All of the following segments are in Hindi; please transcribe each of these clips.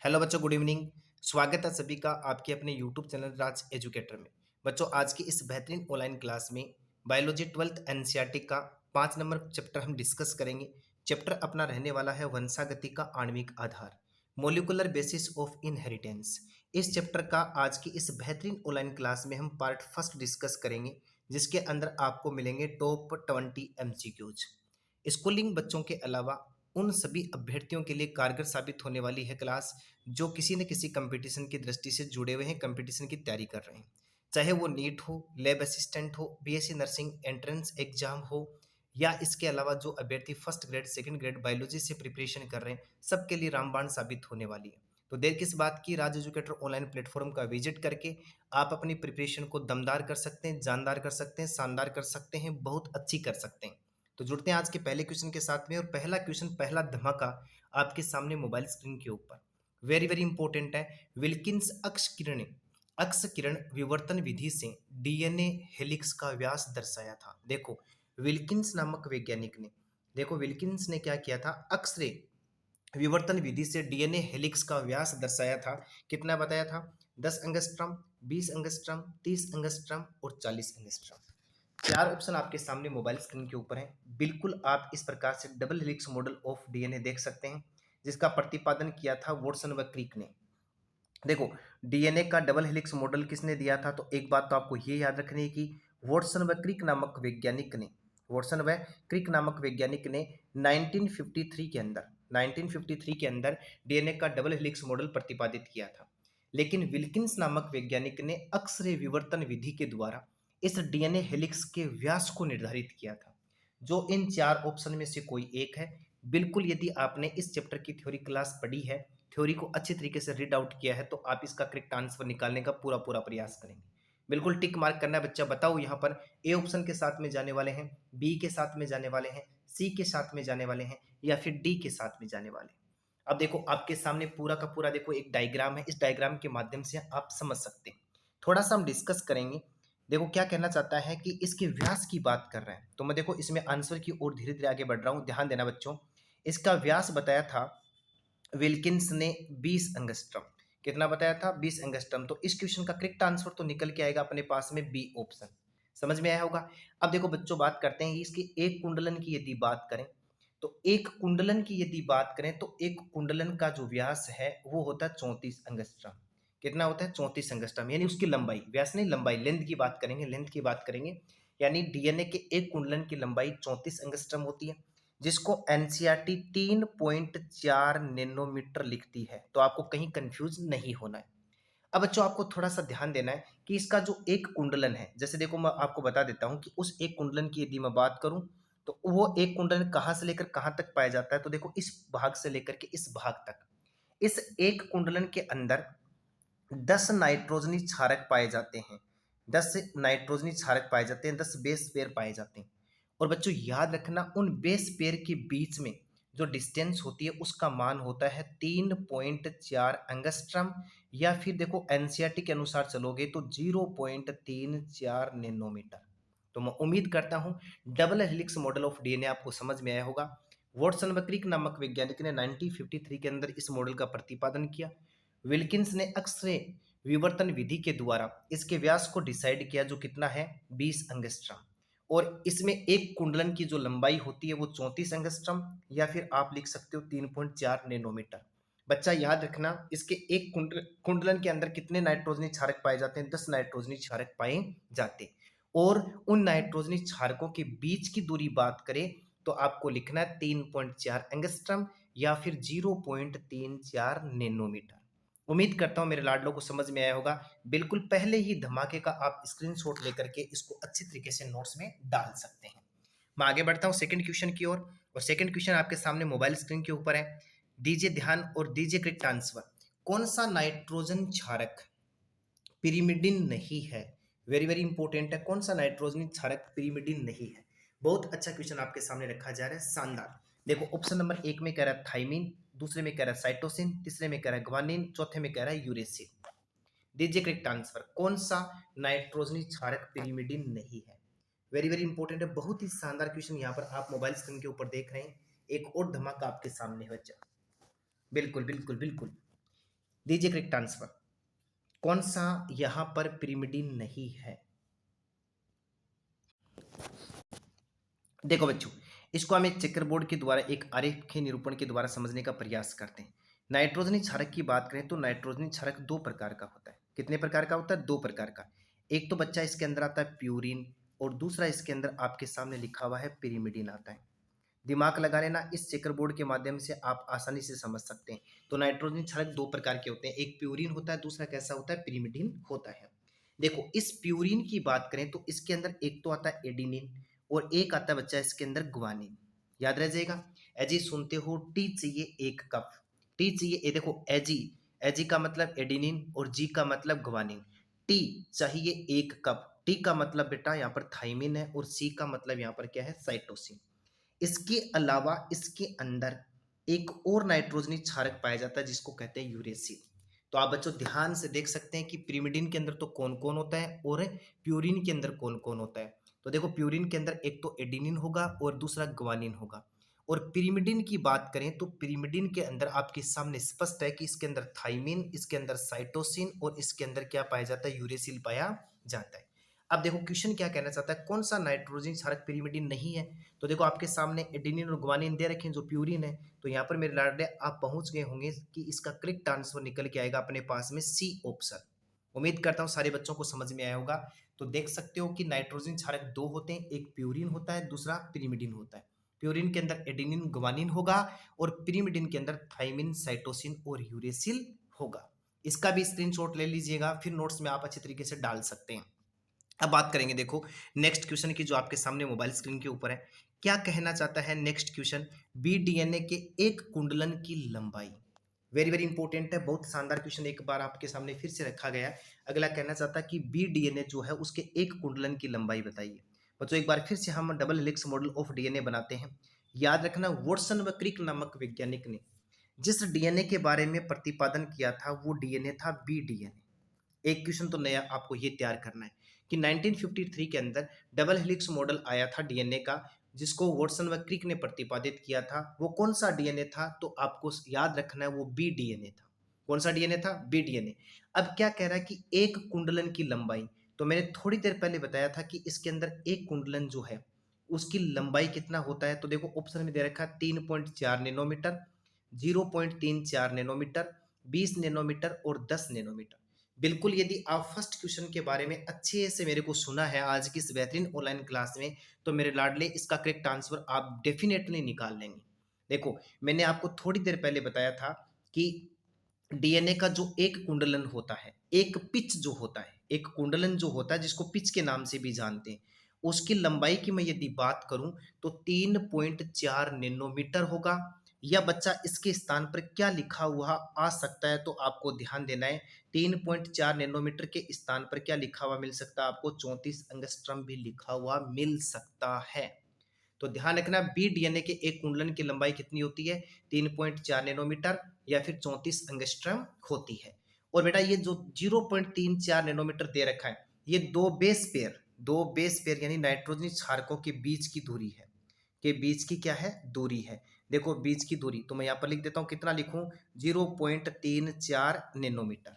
हेलो बच्चों, गुड इवनिंग। स्वागत है सभी का आपके अपने यूट्यूब चैनल राज एजुकेटर में। बच्चों, आज की इस बेहतरीन ऑनलाइन क्लास में बायोलॉजी 12th एनसीईआरटी का 5 नंबर चैप्टर हम डिस्कस करेंगे। चैप्टर अपना रहने वाला है वंशागति का आणविक आधार, मोलिकुलर बेसिस ऑफ इनहेरिटेंस। इस चैप्टर का आज की इस बेहतरीन ऑनलाइन क्लास में हम पार्ट फर्स्ट डिस्कस करेंगे, जिसके अंदर आपको मिलेंगे टॉप 20 एमसीक्यूज। स्कूलिंग बच्चों के अलावा उन सभी अभ्यर्थियों के लिए कारगर साबित होने वाली है क्लास जो किसी न किसी कंपटीशन की दृष्टि से जुड़े हुए हैं, कंपटीशन की तैयारी कर रहे हैं। चाहे वो नीट हो, लैब असिस्टेंट हो, बीएससी नर्सिंग एंट्रेंस एग्जाम हो, या इसके अलावा जो अभ्यर्थी first grade second grade biology से प्रिपरेशन कर रहे हैं, सबके लिए रामबाण साबित होने वाली है। तो देर किस बात की, राज एजुकेटर ऑनलाइन प्लेटफॉर्म का विजिट करके आप अपनी प्रिपरेशन को दमदार कर सकते हैं, जानदार कर सकते हैं, शानदार कर सकते हैं, बहुत अच्छी कर सकते हैं। तो जुड़ते हैं आज के पहले क्वेश्चन के साथ में। और पहला क्वेश्चन, पहला धमाका आपके सामने मोबाइल स्क्रीन के ऊपर, वेरी वेरी इंपॉर्टेंट है। विल्किंस अक्ष किरण विवर्तन विधि से डीएनए हेलिक्स का व्यास दर्शाया था। देखो, विल्किंस नामक वैज्ञानिक ने, देखो विल्किंस ने क्या किया था, अक्स रे विवर्तन विधि से डीएनए हेलिक्स का व्यास दर्शाया था। कितना बताया था? 10 एंगस्ट्रम, 20 एंगस्ट्रम, 30 एंगस्ट्रम और 40 एंगस्ट्रम। चार ऑप्शन आपके सामने मोबाइल स्क्रीन के ऊपर है। बिल्कुल आप इस प्रकार से double helix model of DNA देख सकते हैं, जिसका प्रतिपादन किया था वॉटसन व क्रिक ने। देखो, डीएनए का डबल हेलिक्स मॉडल किसने दिया था? तो एक बात तो आपको ये याद रखनी है कि वॉटसन व क्रिक नामक वैज्ञानिक ने, वॉटसन व क्रिक नामक वैज्ञानिक ने 1953 के अंदर डीएनए का डबल हेलिक्स मॉडल प्रतिपादित किया था। लेकिन विल्किंस नामक वैज्ञानिक ने अक्स रे विवर्तन विधि के द्वारा इस डीएनए हेलिक्स के व्यास को निर्धारित किया था, जो इन चार ऑप्शन में से कोई एक है। बिल्कुल, यदि आपने इस चैप्टर की थ्योरी क्लास पढ़ी है, थ्योरी को अच्छी तरीके से रीड आउट किया है, तो आप इसका करेक्ट आंसर निकालने का पूरा पूरा प्रयास करेंगे। बिल्कुल टिक मार्क करना है बच्चा। बताओ यहाँ पर ए ऑप्शन के साथ में जाने वाले हैं, बी के साथ में जाने वाले हैं, सी के साथ में जाने वाले हैं, या फिर डी के साथ में जाने वाले हैं। अब देखो, आपके सामने पूरा का पूरा देखो एक डायग्राम है। इस डायग्राम के माध्यम से आप समझ सकते हैं। थोड़ा सा हम डिस्कस करेंगे। देखो क्या कहना चाहता है कि इसके व्यास की बात कर रहे हैं, तो मैं देखो इसमें आंसर की ओर धीरे धीरे आगे बढ़ रहा हूं। ध्यान देना बच्चों, इसका व्यास बताया था विल्किंस ने 20 एंगस्ट्रम। कितना बताया था? 20 एंगस्ट्रम। तो इस क्वेश्चन का करेक्ट आंसर तो निकल के आएगा अपने पास में बी ऑप्शन। समझ में आया होगा। अब देखो बच्चों, बात करते हैं इसकी एक कुंडलन की यदि बात करें, तो एक कुंडलन की यदि बात करें तो एक कुंडलन का जो व्यास है वो होता है 34 एंगस्ट्रम। कितना होता है? 34 एंगस्ट्रम, यानी उसकी लंबाई, व्यास नहीं लंबाई, लेंथ की बात करेंगे, लेंथ की बात करेंगे। यानी डीएनए के एक कुंडलन की लंबाई 34 एंगस्ट्रम होती है, जिसको एनसीईआरटी 3.4 नैनोमीटर लिखती है। तो आपको कहीं कंफ्यूज नहीं होना है। अब बच्चों, आपको थोड़ा सा ध्यान देना है कि इसका जो एक कुंडलन है, जैसे देखो मैं आपको बता देता हूं कि उस एक कुंडलन की यदि मैं बात करूं, तो वो एक कुंडलन कहां से लेकर कहां तक पाया जाता है? तो देखो, इस भाग से लेकर के इस भाग तक, इस एक कुंडलन के अंदर 10 नाइट्रोजनी क्षारक पाए जाते हैं। 10 नाइट्रोजनी क्षारक पाए जाते हैं, 10 बेस पेयर पाए जाते हैं। और बच्चों याद रखना, उन बेस पेयर के बीच में जो डिस्टेंस होती है उसका मान होता है 3.4 एंगस्ट्रम, या फिर देखो एनसीईआरटी के अनुसार चलोगे तो 0.34 नैनोमीटर। तो मैं उम्मीद करता हूं double helix model of DNA आपको समझ में आया होगा। वॉटसन व क्रिक नामक वैज्ञानिक ने 1953 के अंदर इस मॉडल का प्रतिपादन किया। विल्किंस ने अक्स-रे विवर्तन विधि के द्वारा इसके व्यास को डिसाइड किया, जो कितना है? 20 एंगस्ट्रम। और इसमें एक कुंडलन की जो लंबाई होती है वो 34 एंगस्ट्रम, या फिर आप लिख सकते हो 3.4 नैनोमीटर। बच्चा याद रखना, इसके एक कुंडलन के अंदर कितने नाइट्रोजनी क्षारक पाए जाते हैं? 10 नाइट्रोजनी क्षारक पाए जाते हैं। और उन नाइट्रोजनी क्षारकों के बीच की दूरी बात करें तो आपको लिखना है 3.4 एंगस्ट्रम, या फिर 0.34 नैनोमीटर। उम्मीद करता हूं मेरे लाडलों को समझ में आया होगा। बिल्कुल पहले ही धमाके का आप स्क्रीनशॉट लेकर के इसको अच्छी तरीके से नोट्स में डाल सकते हैं। मैं आगे बढ़ता हूं सेकंड क्वेश्चन की ओर। और सेकंड क्वेश्चन आपके सामने मोबाइल स्क्रीन के ऊपर है। दीजिए ध्यान और दीजिए करेक्ट आंसर। कौन सा नाइट्रोजन क्षारक पिरिमिडिन नहीं है? वेरी वेरी इंपॉर्टेंट है। कौन सा नाइट्रोजन क्षारक पिरिमिडिन नहीं है? बहुत अच्छा क्वेश्चन आपके सामने रखा जा रहा है, शानदार। देखो, ऑप्शन नंबर एक में कह रहा है थाइमिन, दूसरे में कह रहा है साइटोसिन, तीसरे में कह रहा है ग्वानिन, चौथे में कह रहा है यूरेसिल। दीजिए करेक्ट आंसर। कौन सा नाइट्रोजनी क्षारक पिरिमिडिन नहीं है? वेरी वेरी इंपॉर्टेंट है। बहुत ही शानदार क्वेश्चन यहाँ पर आप मोबाइल स्क्रीन के ऊपर देख रहे हैं। एक और धमाका आपके सामने है बच्चा। बिल्कुल बिल्कुल बिल्कुल। दीजिए करेक्ट आंसर। कौन सा यहां पर पिरिमिडिन नहीं है? देखो बच्चों, इसको हम एक चेकर बोर्ड के द्वारा एक आरेखीय निरूपण के द्वारा समझने का प्रयास करते हैं। नाइट्रोजनी क्षारक की बात करें तो नाइट्रोजनी क्षारक दो प्रकार का होता है। कितने प्रकार का होता है? दो प्रकार का। एक तो बच्चा इसके अंदर आता है प्यूरिन, और दूसरा इसके अंदर आपके सामने लिखा हुआ है पिरिमिडिन आता है। दिमाग लगा लेना, इस चेकर बोर्ड के माध्यम से आप आसानी से समझ सकते हैं। तो नाइट्रोजन क्षारक दो प्रकार के होते हैं, एक प्यूरिन होता है, दूसरा कैसा होता है? पिरिमिडिन होता है। देखो, इस प्यूरिन की बात करें तो इसके अंदर एक तो आता है एडिनिन, और एक आता है बच्चा इसके अंदर ग्वानिन। याद रह जाएगा। एजी सुनते हो, टी चाहिए एक कप, टी चाहिए, ये देखो एजी, एजी का मतलब एडिनिन और जी का मतलब ग्वानिन। टी चाहिए एक कप, टी का मतलब बेटा यहाँ पर थाइमिन है, और सी का मतलब यहाँ पर क्या है? साइटोसिन। इसके अलावा इसके अंदर एक और नाइट्रोजनी क्षारक पाया जाता है जिसको कहते हैं यूरेसिल। तो आप बच्चों ध्यान से देख सकते हैं कि पिरिमिडिन के अंदर तो कौन कौन होता है और प्यूरिन के अंदर कौन कौन होता है। तो देखो, प्यूरिन के अंदर एक तो एडिनिन होगा और दूसरा ग्वानिन होगा। और पिरिमिडिन की बात करें तो पिरिमिडिन के अंदर आपके सामने स्पष्ट है कि इसके अंदर थाइमिन, इसके अंदर साइटोसिन, और इसके अंदर क्या पाया जाता है? यूरेसिल पाया जाता है। अब देखो क्वेश्चन क्या कहना चाहता है, कौन सा नाइट्रोजन क्षारक पिरिमिडिन नहीं है? तो देखो, आपके सामने एडेनिन और ग्वानिन दे रखे हैं जो प्यूरिन है। तो यहाँ पर मेरे लाडले आप पहुंच गए होंगे कि इसका करेक्ट आंसर निकल के आएगा अपने पास में सी ऑप्शन। उम्मीद करता हूँ सारे बच्चों को समझ में आया होगा। तो देख सकते हो कि नाइट्रोजन क्षारक दो होते हैं, एक प्यूरिन होता है, दूसरा पिरिमिडिन होता है। प्यूरिन के अंदर एडेनिन ग्वानिन होगा, और पिरिमिडिन के अंदर थाइमिन, साइटोसिन और यूरेसिल होगा। इसका भी स्क्रीनशॉट ले लीजिएगा, फिर नोट्स में आप अच्छे तरीके से डाल सकते हैं। अब बात करेंगे, देखो नेक्स्ट क्वेश्चन की, जो आपके सामने मोबाइल स्क्रीन के ऊपर है। क्या कहना चाहता है नेक्स्ट क्वेश्चन? बी डीएनए के एक कुंडलन की लंबाई। वेरी वेरी इंपॉर्टेंट है, बहुत शानदार क्वेश्चन एक बार आपके सामने फिर से रखा गया है। अगला कहना चाहता है कि बी डीएनए जो है उसके एक कुंडलन की लंबाई बताइए। बच्चों एक बार फिर से हम double helix model of DNA बनाते हैं। याद रखना, वॉटसन व क्रिक नामक वैज्ञानिक ने जिस डीएनए के बारे में प्रतिपादन किया था वो डीएनए था बी डीएनए। एक क्वेश्चन तो नया आपको ये तैयार करना है कि 1953 के अंदर डबल हेलिक्स मॉडल आया था डीएनए का, जिसको वॉटसन व क्रिक ने प्रतिपादित किया था। वो कौन सा डीएनए था? तो आपको याद रखना है, वो बी डीएनए था। कौन सा डीएनए था? B DNA. अब क्या कह रहा है कि एक कुंडलन की लंबाई। तो मैंने थोड़ी देर पहले बताया था कि इसके अंदर एक कुंडलन जो है उसकी लंबाई कितना होता है। तो देखो ऑप्शन में दे रखा है 3.4 नैनोमीटर, 0.34 नैनोमीटर, 20 नैनोमीटर और 10 नैनोमीटर। बिल्कुल, यदि आप फर्स्ट क्वेश्चन के बारे में अच्छे से मेरे को सुना है आज की इस बेहतरीन ऑनलाइन क्लास में, तो मेरे लाडले इसका करेक्ट आंसर आप डेफिनेटली निकाल लेंगे। देखो, मैंने आपको थोड़ी देर पहले बताया था कि डीएनए का जो एक कुंडलन होता है, एक पिच जो होता है, एक कुंडलन जो होता है जिसको पिच के नाम से भी जानते हैं, उसकी लंबाई की मैं यदि बात करूं तो 3.4 नैनोमीटर होगा। या बच्चा इसके स्थान पर क्या लिखा हुआ आ सकता है? तो आपको ध्यान देना है, 3.4 नैनोमीटर के स्थान पर क्या लिखा हुआ मिल सकता है आपको? 34 एंगस्ट्रॉम भी लिखा हुआ मिल सकता है। तो ध्यान रखना, बी डीएनए के एक कुंडलन की लंबाई कितनी होती है? 3.4 नैनोमीटर या फिर 34 एंगस्ट्रॉम होती है। और बेटा ये जो 0.34 नैनोमीटर दे रखा है, ये दो बेस पेयर यानी नाइट्रोजन क्षारकों के बीच की दूरी है। के बीच की क्या है? दूरी है। देखो बीच की दूरी तो मैं यहाँ पर लिख देता हूँ, कितना लिखूं? 0.34 नैनोमीटर।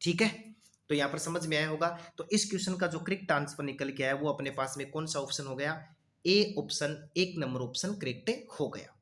ठीक है, तो यहाँ पर समझ में आया होगा। तो इस क्वेश्चन का जो करेक्ट आंसर निकल के आया वो अपने पास में कौन सा ऑप्शन हो गया? ए ऑप्शन, एक नंबर ऑप्शन करेक्ट हो गया।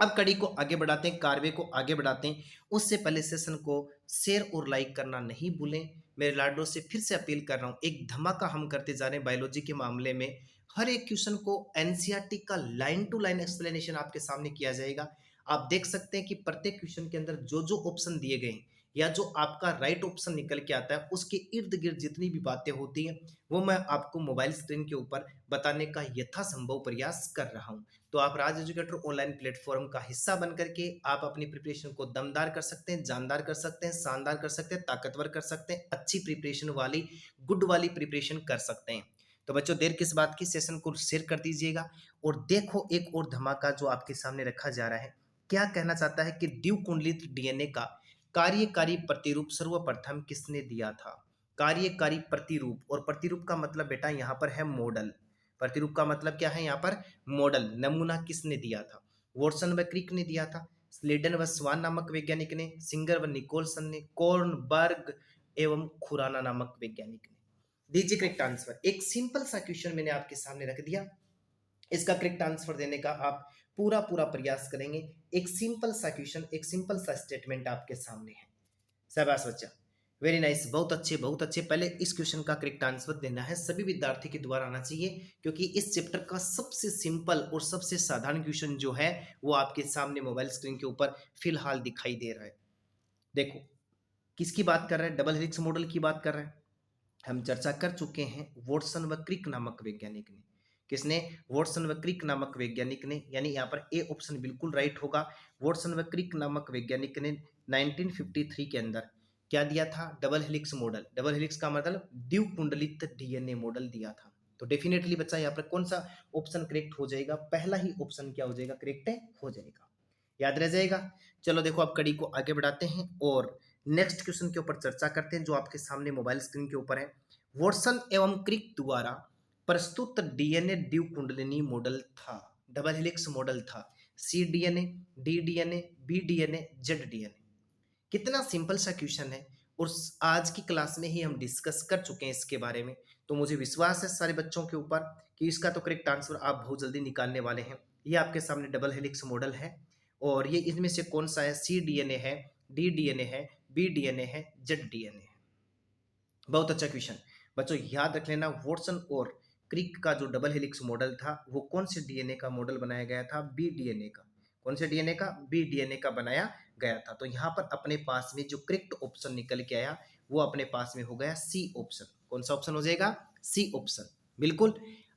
अब कड़ी को आगे बढ़ाते हैं, कार्य को आगे बढ़ाते हैं। उससे पहले सेशन को शेयर और लाइक करना नहीं भूलें। मेरे लाडो से फिर से अपील कर रहा हूं, एक धमाका हम करते जा रहे हैं बायोलॉजी के मामले में। हर एक क्वेश्चन को एनसीईआरटी का लाइन टू लाइन एक्सप्लेनेशन आपके सामने किया जाएगा। आप देख सकते हैं कि प्रत्येक क्वेश्चन के अंदर जो जो ऑप्शन दिए गए हैं या जो आपका राइट ऑप्शन निकल के आता है उसके इर्द गिर्द जितनी भी बातें होती हैं वो मैं आपको मोबाइल स्क्रीन के ऊपर बताने का यथासंभव प्रयास कर रहा हूं। तो आप राज एजुकेटर ऑनलाइन प्लेटफॉर्म का हिस्सा बन करके आप अपनी प्रिपरेशन को दमदार कर सकते हैं, जानदार कर सकते हैं, शानदार कर सकते हैं, ताकतवर कर सकते हैं, अच्छी प्रिपरेशन वाली, गुड वाली प्रिपरेशन कर सकते हैं। तो बच्चों देर किस बात की, सेशन को शेयर कर दीजिएगा। और देखो एक और धमाका जो आपके सामने रखा जा रहा है। क्या कहना चाहता है कि द्विकुंडलित डीएनए का कार्यकारी प्रतिरूप सर्वप्रथम किसने दिया था? कार्यकारी प्रतिरूप, और प्रतिरूप का मतलब बेटा यहाँ पर है मॉडल। प्रतिरूप का मतलब क्या है यहाँ पर? मॉडल, नमूना किसने दिया था? वॉटसन व क्रिक ने दिया था। स्लेडन व स्वान नामक वैज्ञानिक ने, सिंगर व निकोलसन ने, कॉर्नबर्ग एवं खुराना नामक वैज्ञानिक ने। दीजिए करेक्ट आंसर। एक सिंपल सा क्वेश्चन मैंने आपके सामने रख दिया, इसका करेक्ट आंसर देने का आप पूरा पूरा प्रयास करेंगे। एक सिंपल सा क्वेश्चन, एक सिंपल सा स्टेटमेंट आपके सामने है। शाबाश बच्चा, वेरी नाइस, बहुत अच्छे बहुत अच्छे। पहले इस क्वेश्चन का करेक्ट आंसर देना है, सभी विद्यार्थी के द्वारा आना चाहिए, क्योंकि इस चैप्टर का सबसे सिंपल और सबसे साधारण क्वेश्चन जो है वो आपके सामने मोबाइल स्क्रीन के ऊपर फिलहाल दिखाई दे रहा है। देखो किसकी बात कर रहे हैं, डबल हेलिक्स मॉडल की बात कर रहे हैं। हम चर्चा कर चुके हैं वॉटसन व क्रिक नामक वैज्ञानिक ने। किसने, वॉटसन व क्रिक नामक वैज्ञानिक ने, यानी यहाँ पर ए ऑप्शन बिल्कुल राइट होगा। वॉटसन व क्रिक नामक वैज्ञानिक ने 1953 के अंदर क्या दिया था, double helix model. Double helix का मतलब द्विकुंडलित डीएनए मॉडल दिया था। तो डेफिनेटली बच्चा यहाँ पर कौन सा ऑप्शन करेक्ट हो जाएगा, पहला ही ऑप्शन क्या हो जाएगा, करेक्ट हो जाएगा, याद रह जाएगा। चलो देखो अब कड़ी को आगे बढ़ाते हैं और नेक्स्ट क्वेश्चन के ऊपर चर्चा करते हैं जो आपके सामने मोबाइल स्क्रीन के ऊपर है। वॉटसन एवं क्रिक द्वारा प्रस्तुत डीएनए द्विकुंडलिनी मॉडल था, डबल हेलिक्स मॉडल था। C DNA, D DNA, B DNA, Z DNA. कितना सिंपल सा क्वेश्चन है और आज की क्लास में ही हम डिस्कस कर चुके हैं इसके बारे में। तो मुझे विश्वास है सारे बच्चों के ऊपर कि इसका तो करेक्ट आंसर आप बहुत जल्दी निकालने वाले हैं। ये आपके सामने डबल हेलिक्स मॉडल है और ये इनमें से कौन सा है, सी डीएनए है, डी डीएनए है, बी डीएनए है, जेड डीएनए है। बहुत अच्छा क्वेश्चन बच्चों, याद रख लेना। वॉटसन और क्रिक का जो डबल हेलिक्स मॉडल था वो कौन से डीएनए का मॉडल बनाया गया था, बी डीएनए का। कौन से डीएनए का, बी डीएनए का बनाया गया था। तो यहाँ पर अपने पास में जो करेक्ट ऑप्शन निकल के आया वो अपने पास में हो गया सी ऑप्शन। कौन सा ऑप्शन हो जाएगा, सी ऑप्शन, बिल्कुल।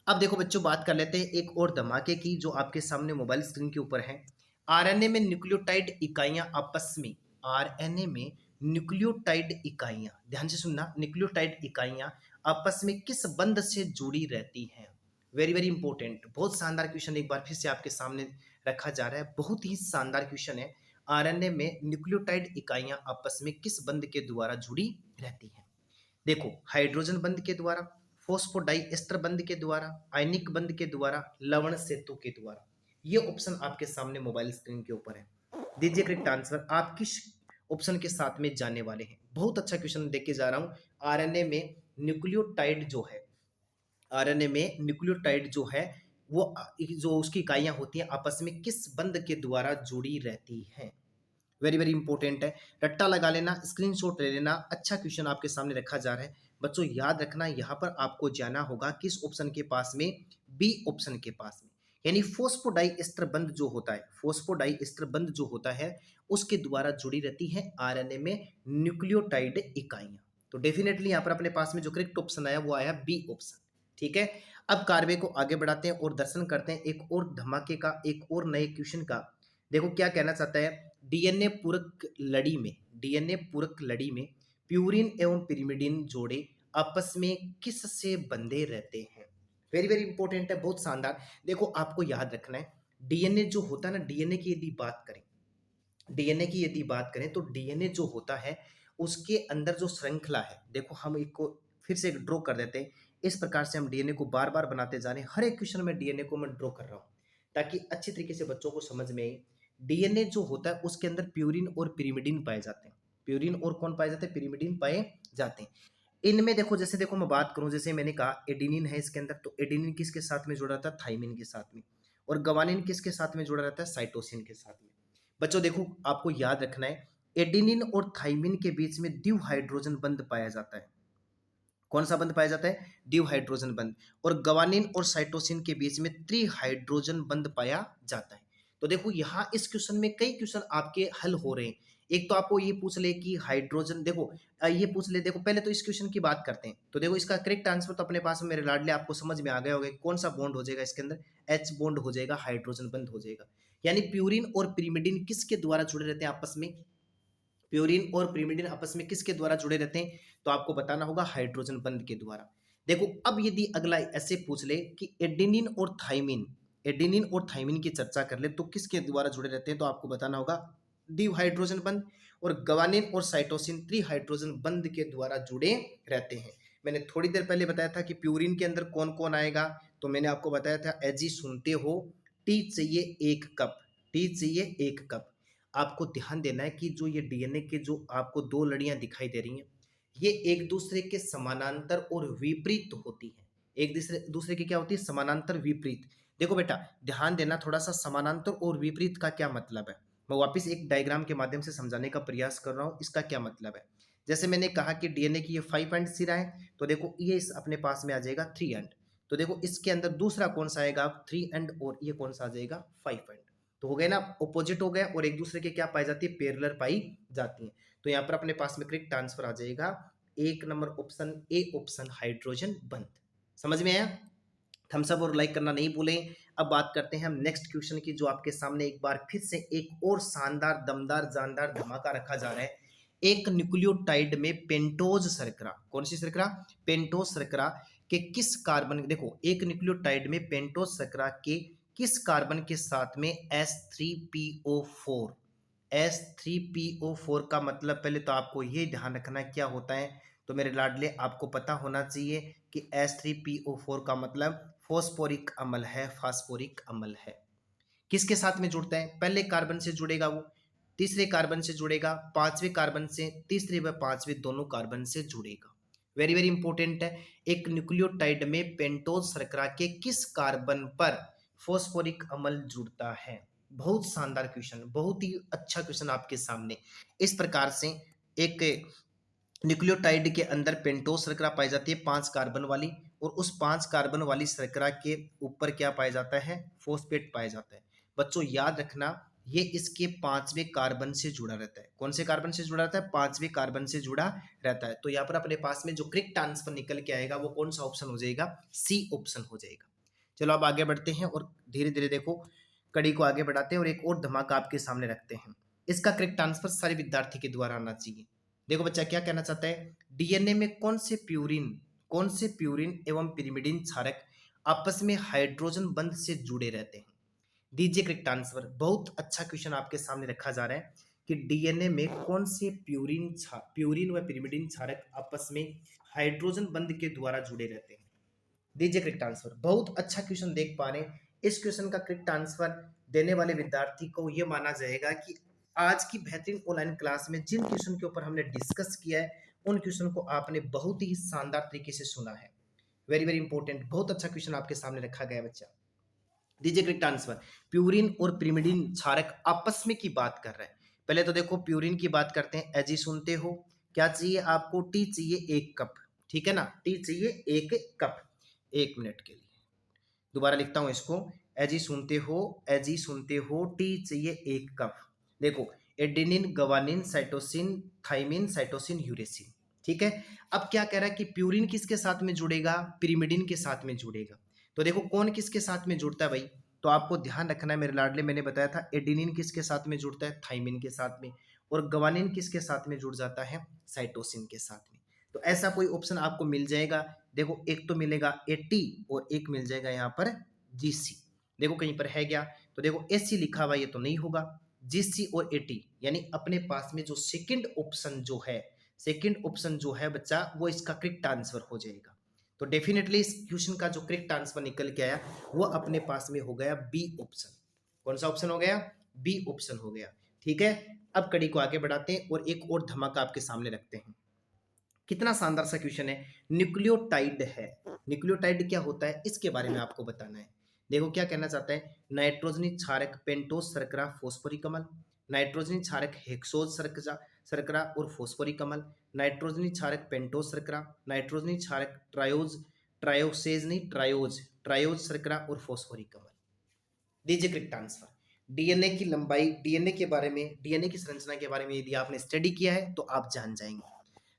अब देखो बच्चों बात कर लेते हैं एक और धमाके की जो आपके सामने मोबाइल स्क्रीन के ऊपर है। आरएनए में न्यूक्लियोटाइड इकाइयां आपस में, आरएनए में न्यूक्लियोटाइड इकाइयां, ध्यान से सुनना, न्यूक्लियोटाइड इकाइयां आपस में किस बंध से जुड़ी रहती हैं। वेरी वेरी इंपॉर्टेंट, बहुत शानदार क्वेश्चन एक बार फिर से आपके सामने रखा जा रहा है, बहुत ही शानदार क्वेश्चन है। आरएनए में न्यूक्लियोटाइड इकाइयां आपस में किस बंध के द्वारा जुड़ी रहती हैं। देखो हाइड्रोजन बंध के द्वारा, फॉस्फोडाइएस्टर बंध के द्वारा, आयनिक बंध के द्वारा, लवण सेतु के द्वारा। ये ऑप्शन आपके सामने मोबाइल स्क्रीन के ऊपर है। दीजिए करेक्ट आंसर, आप किस ऑप्शन के साथ में जाने वाले हैं। बहुत अच्छा क्वेश्चन देख के जा रहा हूं। आरएनए में न्यूक्लियोटाइड जो है, आरएनए में न्यूक्लियोटाइड जो है वो जो उसकी इकाइयां होती हैं आपस में किस बंध के द्वारा जुड़ी रहती हैं। वेरी वेरी इंपॉर्टेंट है, रट्टा लगा लेना, स्क्रीनशॉट ले लेना। अच्छा क्वेश्चन आपके सामने रखा जा रहा है बच्चों, याद रखना। यहाँ पर आपको जाना होगा किस ऑप्शन के पास में, बी ऑप्शन के पास में, यानी फोस्फोडाइएस्टर बंध जो होता है, फोस्फोडाइएस्टर बंध जो होता है उसके द्वारा जुड़ी रहती है आरएनए में न्यूक्लियोटाइड इकाइयां। तो डेफिनेटली यहाँ पर अपने पास में जो करेक्ट ऑप्शन आया वो आया बी ऑप्शन, ठीक है। अब कार्य को आगे बढ़ाते हैं और दर्शन करते हैं एक और धमाके का, एक और नए क्वेश्चन का। देखो क्या कहना चाहता है, डीएनए पूरक लड़ी में, डीएनए पूरक लड़ी में प्यूरिन एवं पिरिमिडिन जोड़े आपस में किस से बंधे रहते हैं। वेरी वेरी इंपॉर्टेंट है, बहुत शानदार। देखो आपको याद रखना है, डीएनए जो होता है ना, डीएनए की यदि बात करें, डीएनए की यदि बात करें तो डीएनए जो होता है उसके अंदर जो श्रृंखला है, देखो हम एक को फिर से ड्रॉ कर देते हैं। इस प्रकार से हम डीएनए को बार बार बनाते जा रहे हैं, हर एक क्वेश्चन में डीएनए को मैं ड्रॉ कर रहा हूँ ताकि अच्छी तरीके से बच्चों को समझ में आए। डीएनए जो होता है उसके अंदर प्यूरिन और पिरिमिडिन पाए जाते हैं। प्यूरिन और कौन पाए जाते हैं, पिरिमिडिन पाए जाते हैं। इनमें देखो, जैसे देखो मैं बात करूं, जैसे मैंने कहा एडिनिन है इसके अंदर, तो एडिनिन किसके साथ में जुड़ा रहता है, थाइमिन के साथ में। और गवानिन किसके साथ में जुड़ा रहता है, साइटोसिन के साथ में। बच्चों देखो आपको याद रखना है, एडिनिन और थाइमिन के बीच में द्विहाइड्रोजन बंध पाया जाता है। कौन सा बंध पाया जाता है, द्विहाइड्रोजन बंध। और गवानिन और साइटोसिन के बीच में त्रिहाइड्रोजन बंध पाया जाता है। तो देखो यहाँ इस क्वेश्चन में कई क्वेश्चन आपके हल हो रहे हैं। एक तो आपको ये पूछ ले कि हाइड्रोजन, देखो ये पूछ ले, देखो पहले तो इस क्वेश्चन की बात करते हैं। तो देखो इसका करेक्ट आंसर तो अपने पास में मेरे लाडले आपको समझ में आ गया होगा, कौन सा बॉन्ड हो जाएगा इसके अंदर, एच बॉन्ड हो जाएगा, हाइड्रोजन बंध हो जाएगा। यानी प्यूरिन और पिरिमिडिन किसके द्वारा जुड़े रहते हैं आपस में, प्यूरिन और पिरिमिडिन आपस में किसके द्वारा जुड़े रहते हैं, तो आपको बताना होगा हाइड्रोजन बंध के द्वारा। देखो अब यदि अगला ऐसे पूछ ले कि एडेनिन और थाइमिन, एडेनिन और थाइमिन की चर्चा कर ले तो किसके द्वारा जुड़े रहते हैं, तो आपको बताना होगा द्विहाइड्रोजन बंध। और गवानिन और साइटोसिन त्रिहाइड्रोजन बंध के द्वारा जुड़े रहते हैं। मैंने थोड़ी देर पहले बताया था कि प्यूरिन के अंदर कौन कौन आएगा, तो मैंने आपको बताया था एजी सुनते हो, टी चाहिए 1 कप, टी चाहिए 1 कप। आपको ध्यान देना है कि जो ये डीएनए के जो आपको 2 लड़ियाँ दिखाई दे रही हैं, ये एक दूसरे के समानांतर और विपरीत होती हैं। एक दूसरे दूसरे की क्या होती है? समानांतर विपरीत। देखो बेटा, ध्यान देना थोड़ा-सा, समानांतर और विपरीत का क्या मतलब है? मैं वापस एक डायग्राम के माध्यम से समझाने का प्रयास कर रहा हूँ, इसका क्या मतलब है? जैसे मैंने कहा कि डीएनए की ये 5 एंड सिरा है, तो देखो ये इस अपने पास में आ जाएगा 3 एंड। तो देखो इसके अंदर दूसरा कौन-सा आएगा? 3 एंड, और ये कौन-सा आ जाएगा? 5 एंड। तो हो गए ना, अपोजिट हो गए और एक दूसरे के क्या पाई जाती है? पैरेलल पाई जाती हैं। तो यहाँ पर अपने पास में करेक्ट आंसर आ जाएगा 1 number option A, option hydrogen बंध। समझ में आया? थम्स अप और लाइक करना नहीं भूलें। अब बात करते हैं हम नेक्स्ट क्वेश्चन की, जो आपके सामने एक बार फिर से एक और शानदार, दमदार, जानदार धमाका रखा जा रहा है। एक न्यूक्लियोटाइड में पेंटोज शर्करा, कौन सी शर्करा? पेंटोज शर्करा के किस कार्बन, देखो एक न्यूक्लियोटाइड में पेंटोज शर्करा के किस कार्बन के साथ में H3PO4, H3PO4 का मतलब पहले तो आपको ये ध्यान रखना क्या होता है। तो मेरे लाडले, आपको पता होना चाहिए कि H3PO4 का मतलब फॉस्फोरिक अम्ल है, फास्फोरिक अम्ल है। किसके साथ में जुड़ता है? पहले कार्बन से जुड़ेगा वो, तीसरे कार्बन से जुड़ेगा, पांचवें कार्बन से, तीसरे व पांचवें दोनों कार्बन से जुड़ेगा। वेरी वेरी इंपॉर्टेंट है। एक न्यूक्लियोटाइड में पेंटोज शर्करा के किस कार्बन पर फॉस्फोरिक अम्ल जुड़ता है? बहुत शानदार क्वेश्चन, बहुत ही अच्छा क्वेश्चन आपके सामने। इस प्रकार से एक न्यूक्लियोटाइड के अंदर पेंटोज शर्करा पाई जाती है 5 कार्बन वाली, और उस 5 कार्बन वाली शर्करा के ऊपर क्या पाया जाता है? फॉस्फेट पाया जाता है। बच्चों याद रखना, ये इसके 5वें कार्बन से जुड़ा रहता है। कौन से कार्बन से जुड़ा रहता है? 5वें कार्बन से जुड़ा रहता है। तो यहाँ पर अपने पास में जो करेक्ट आंसर निकल के आएगा वो कौन सा ऑप्शन हो जाएगा? सी ऑप्शन हो जाएगा। चलो अब आगे बढ़ते हैं और धीरे धीरे देखो कड़ी को आगे बढ़ाते हैं और एक और धमाका आपके सामने रखते हैं। इसका करेक्ट आंसर सारे विद्यार्थी के द्वारा आना चाहिए। देखो बच्चा क्या कहना चाहता है, डीएनए में कौन से प्यूरिन एवं पिरिमिडिन क्षारक आपस में हाइड्रोजन बंध से जुड़े रहते हैं? दीजिए करेक्ट आंसर। बहुत अच्छा क्वेश्चन आपके सामने रखा जा रहा है कि डीएनए में कौन से प्यूरिन व पिरिमिडिन क्षारक आपस में हाइड्रोजन बंध के द्वारा जुड़े रहते हैं? दीजिए करेक्ट आंसर। बहुत अच्छा क्वेश्चन देख पा रहे हैं। इस क्वेश्चन का करेक्ट आंसर देने वाले विद्यार्थी को यह माना जाएगा कि आज की बेहतरीन ऑनलाइन क्लास में जिन क्वेश्चन के ऊपर हमने डिस्कस किया है, उन क्वेश्चन को आपने बहुत ही शानदार तरीके से सुना है। वेरी वेरी इंपॉर्टेंट, बहुत अच्छा क्वेश्चन आपके सामने रखा गया है बच्चा। दीजिए करेक्ट आंसर। प्यूरिन और पिरिमिडिन क्षारक आपस में की बात कर रहे हैं। पहले तो देखो प्यूरिन की बात करते हैं। एजी सुनते हो, क्या चाहिए आपको? टी चाहिए 1 कप, ठीक है ना? टी चाहिए 1 कप। 1 मिनट के लिए दोबारा लिखता हूं इसको। एजी सुनते हो, टी चाहिए 1 कप। देखो adenine, guanine, cytosine, thymine, cytosine, uracil, ठीक है। अब क्या कह रहा है कि प्यूरिन किसके साथ में जुड़ेगा? पिरिमिडिन के साथ में जुड़ेगा। तो देखो कौन किसके साथ में जुड़ता है भाई, तो आपको ध्यान रखना है मेरे लाडले। मैंने बताया था एडेनिन किसके साथ में जुड़ता है? थाइमिन के साथ में। और गवानिन किसके साथ में जुड़ जाता है? साइटोसिन के साथ में। तो ऐसा कोई ऑप्शन आपको मिल जाएगा। देखो एक तो मिलेगा एटी और एक मिल जाएगा यहाँ पर जीसी। देखो कहीं पर है क्या? तो देखो एसी लिखा हुआ, ये तो नहीं होगा। जीसी और एटी, यानी अपने पास में जो सेकंड ऑप्शन जो है बच्चा, वो इसका करेक्ट आंसर हो जाएगा। तो डेफिनेटली इस क्वेश्चन का जो करेक्ट आंसर निकल के आया वो अपने पास में हो गया बी ऑप्शन। कौन सा ऑप्शन हो गया? बी ऑप्शन हो गया। ठीक है, अब कड़ी को आगे बढ़ाते हैं और एक और धमाका आपके सामने रखते हैं। कितना शानदार सा क्वेश्चन है। न्यूक्लियोटाइड है, न्यूक्लियोटाइड क्या होता है इसके बारे में आपको बताना है। देखो क्या कहना चाहता है, नाइट्रोजनी क्षारक पेंटोज शर्करा फॉस्फोरिक अम्ल, नाइट्रोजनी क्षारक हेक्सोज शर्करा और फॉस्फोरिक अम्ल, नाइट्रोजनी क्षारक पेंटोज शर्करा, नाइट्रोजनी क्षारक ट्रायोज शर्करा और फॉस्फोरिक अम्ल। दीजिए करेक्ट आंसर। डीएनए की लंबाई, डीएनए के बारे में, डीएनए की संरचना के बारे में यदि आपने स्टडी किया है तो आप जान जाएंगे।